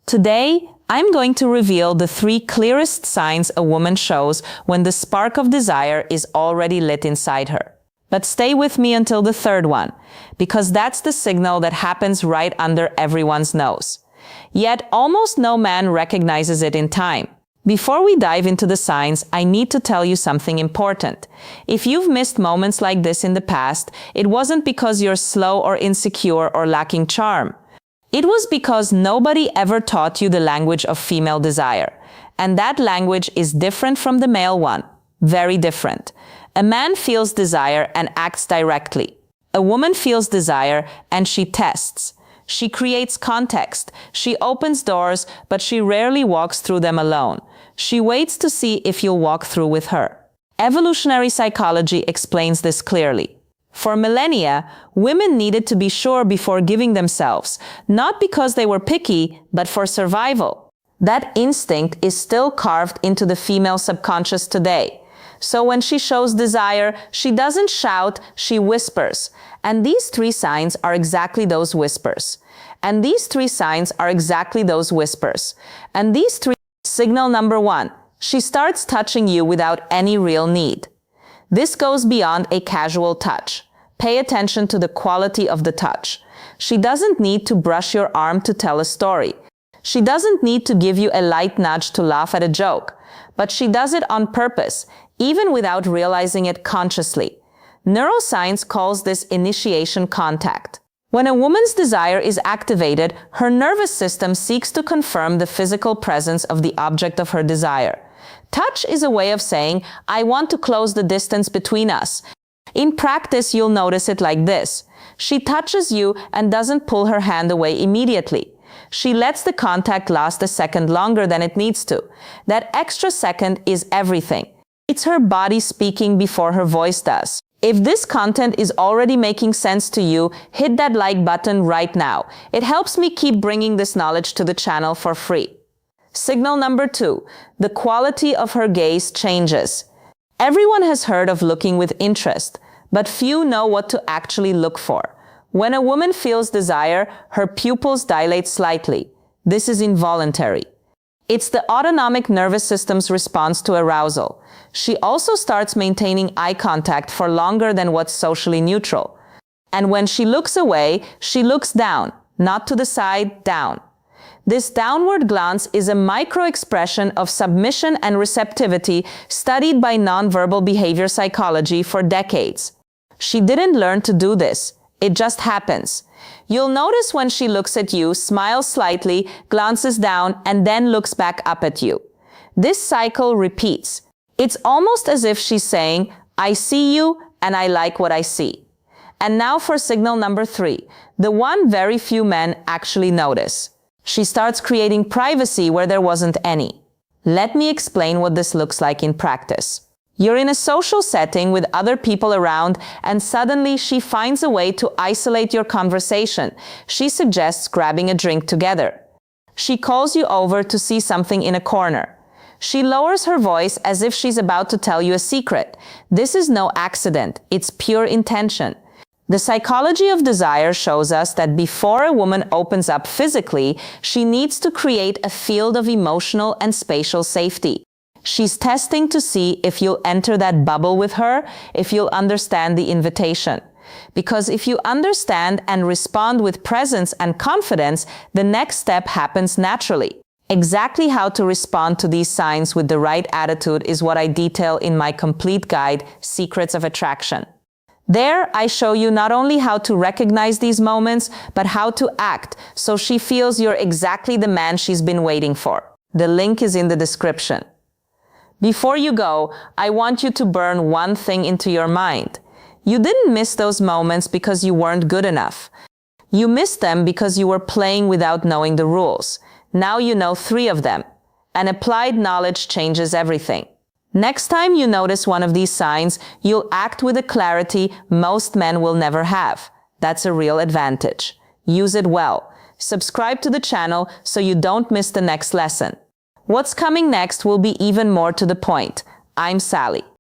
Today, I'm going to reveal the 3 clearest signs a woman shows when the spark of desire is already lit inside her. But stay with me until the 3rd one, because that's the signal that happens right under everyone's nose. Yet almost no man recognizes it in time. Before we dive into the signs, I need to tell you something important. If you've missed moments like this in the past, it wasn't because you're slow or insecure or lacking charm. It was because nobody ever taught you the language of female desire. And that language is different from the male one. Very different. A man feels desire and acts directly. A woman feels desire and she tests. She creates context. She opens doors, but she rarely walks through them alone. She waits to see if you'll walk through with her. Evolutionary psychology explains this clearly. For millennia, women needed to be sure before giving themselves, not because they were picky, but for survival. That instinct is still carved into the female subconscious today. So when she shows desire, she doesn't shout, she whispers. And these 3 signs are exactly those whispers. And these 3 signs are exactly those whispers. And these 3. Signal number 1. She starts touching you without any real need. This goes beyond a casual touch. Pay attention to the quality of the touch. She doesn't need to brush your arm to tell a story. She doesn't need to give you a light nudge to laugh at a joke. But she does it on purpose, even without realizing it consciously. Neuroscience calls this initiation contact. When a woman's desire is activated, her nervous system seeks to confirm the physical presence of the object of her desire. Touch is a way of saying, I want to close the distance between us. In practice, you'll notice it like this. She touches you and doesn't pull her hand away immediately. She lets the contact last a second longer than it needs to. That extra second is everything. It's her body speaking before her voice does. If this content is already making sense to you, hit that like button right now. It helps me keep bringing this knowledge to the channel for free. Signal number 2. The quality of her gaze changes. Everyone has heard of looking with interest, but few know what to actually look for. When a woman feels desire, her pupils dilate slightly. This is involuntary. It's the autonomic nervous system's response to arousal. She also starts maintaining eye contact for longer than what's socially neutral. And when she looks away, she looks down, not to the side, down. This downward glance is a micro-expression of submission and receptivity studied by nonverbal behavior psychology for decades. She didn't learn to do this. It just happens. You'll notice when she looks at you, smiles slightly, glances down, and then looks back up at you. This cycle repeats. It's almost as if she's saying, I see you and I like what I see. And now for signal number 3, the one very few men actually notice. She starts creating privacy where there wasn't any. Let me explain what this looks like in practice. You're in a social setting with other people around, and suddenly she finds a way to isolate your conversation. She suggests grabbing a drink together. She calls you over to see something in a corner. She lowers her voice as if she's about to tell you a secret. This is no accident. It's pure intention. The psychology of desire shows us that before a woman opens up physically, she needs to create a field of emotional and spatial safety. She's testing to see if you'll enter that bubble with her, if you'll understand the invitation. Because if you understand and respond with presence and confidence, the next step happens naturally. Exactly how to respond to these signs with the right attitude is what I detail in my complete guide, Secrets of Attraction. There, I show you not only how to recognize these moments, but how to act so she feels you're exactly the man she's been waiting for. The link is in the description. Before you go, I want you to burn one thing into your mind. You didn't miss those moments because you weren't good enough. You missed them because you were playing without knowing the rules. Now you know 3 of them. And applied knowledge changes everything. Next time you notice one of these signs, you'll act with a clarity most men will never have. That's a real advantage. Use it well. Subscribe to the channel so you don't miss the next lesson. What's coming next will be even more to the point. I'm Sally.